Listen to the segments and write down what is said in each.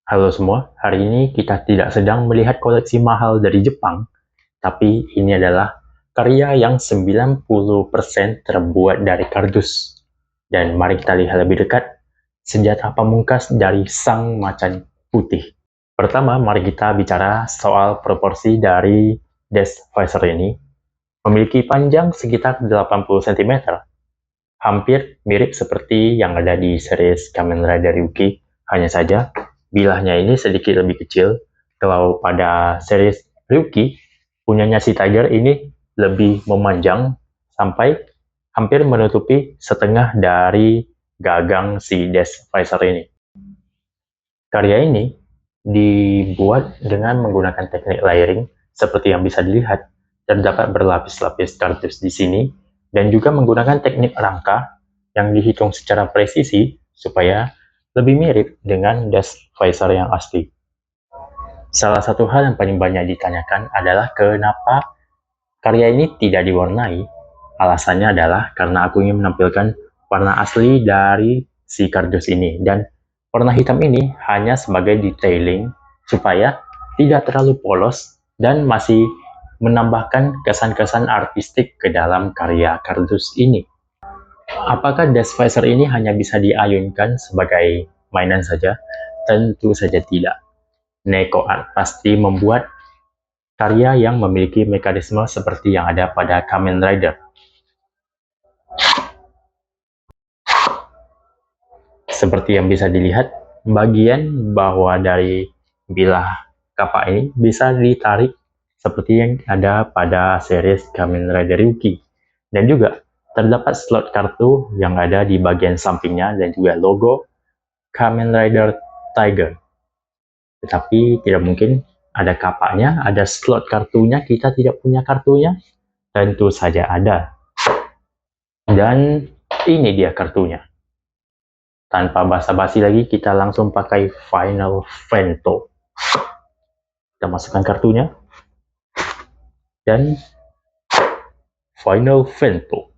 Halo semua, hari ini kita tidak sedang melihat koleksi mahal dari Jepang, tapi ini adalah karya yang 90% terbuat dari kardus. Dan mari kita lihat lebih dekat senjata pamungkas dari sang macan putih. Pertama, mari kita bicara soal proporsi dari Death Visor ini. Memiliki panjang sekitar 80 cm, hampir mirip seperti yang ada di series Kamen Rider Ryuki, hanya saja bilahnya ini sedikit lebih kecil. Kalau pada series Ryuki, punyanya si Tiger ini lebih memanjang sampai hampir menutupi setengah dari gagang si Death Visor ini. Karya ini dibuat dengan menggunakan teknik layering seperti yang bisa dilihat. Terdapat berlapis-lapis kardus di sini dan juga menggunakan teknik rangka yang dihitung secara presisi supaya lebih mirip dengan Death Visor yang asli. Salah satu hal yang paling banyak ditanyakan adalah kenapa karya ini tidak diwarnai. Alasannya adalah karena aku ingin menampilkan warna asli dari si kardus ini, dan warna hitam ini hanya sebagai detailing supaya tidak terlalu polos dan masih menambahkan kesan-kesan artistik ke dalam karya kardus ini. Apakah Death Visor ini hanya bisa diayunkan sebagai mainan saja? Tentu saja tidak. Neko Art pasti membuat karya yang memiliki mekanisme seperti yang ada pada Kamen Rider. Seperti yang bisa dilihat, bagian bawah dari bilah kapak ini bisa ditarik seperti yang ada pada series Kamen Rider Ryuki. Dan juga terdapat slot kartu yang ada di bagian sampingnya dan juga logo Kamen Rider Tiger. Tetapi tidak mungkin ada kapaknya, ada slot kartunya, kita tidak punya kartunya. Tentu saja ada. Dan ini dia kartunya. Tanpa basa-basi lagi, kita langsung pakai Final Vento. Kita masukkan kartunya. Dan Final Vento.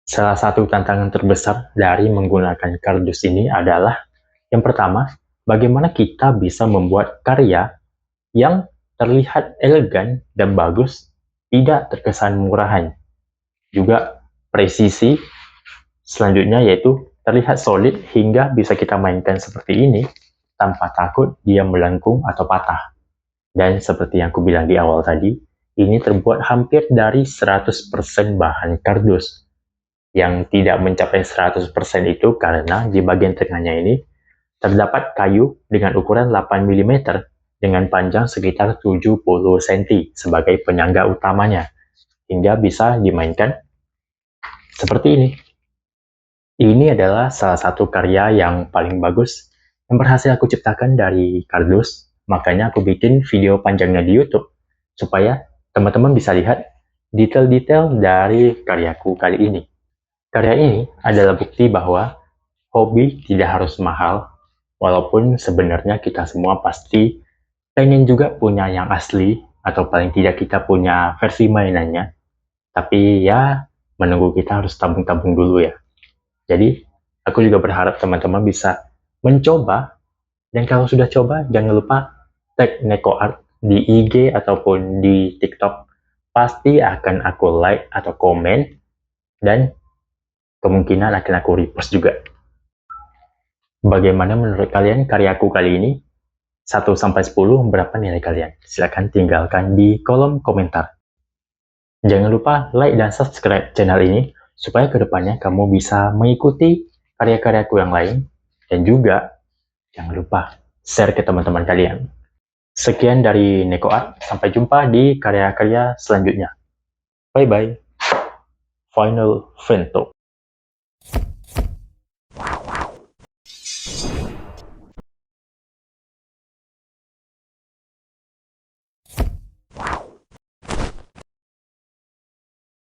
Salah satu tantangan terbesar dari menggunakan kardus ini adalah, yang pertama, bagaimana kita bisa membuat karya yang terlihat elegan dan bagus, tidak terkesan murahan. Juga presisi selanjutnya yaitu terlihat solid hingga bisa kita mainkan seperti ini tanpa takut dia melengkung atau patah. Dan seperti yang aku bilang di awal tadi, ini terbuat hampir dari 100% bahan kardus. Yang tidak mencapai 100% itu karena di bagian tengahnya ini terdapat kayu dengan ukuran 8 mm dengan panjang sekitar 70 cm sebagai penyangga utamanya, hingga bisa dimainkan seperti ini. Ini adalah salah satu karya yang paling bagus yang berhasil aku ciptakan dari kardus, makanya aku bikin video panjangnya di YouTube, supaya teman-teman bisa lihat detail-detail dari karyaku kali ini. Karya ini adalah bukti bahwa hobi tidak harus mahal, walaupun sebenarnya kita semua pasti pengen juga punya yang asli, atau paling tidak kita punya versi mainannya. Tapi ya, menunggu kita harus tabung-tabung dulu ya. Jadi, aku juga berharap teman-teman bisa mencoba, dan kalau sudah coba, jangan lupa tag Neko Art di IG ataupun di TikTok. Pasti akan aku like atau komen, dan kemungkinan akan aku repost juga. Bagaimana menurut kalian karyaku kali ini? 1-10 berapa nilai kalian? Silahkan tinggalkan di kolom komentar. Jangan lupa like dan subscribe channel ini supaya kedepannya kamu bisa mengikuti karya-karyaku yang lain, dan juga jangan lupa share ke teman-teman kalian. Sekian dari Neko Art, sampai jumpa di karya-karya selanjutnya. Bye-bye. Final Vento.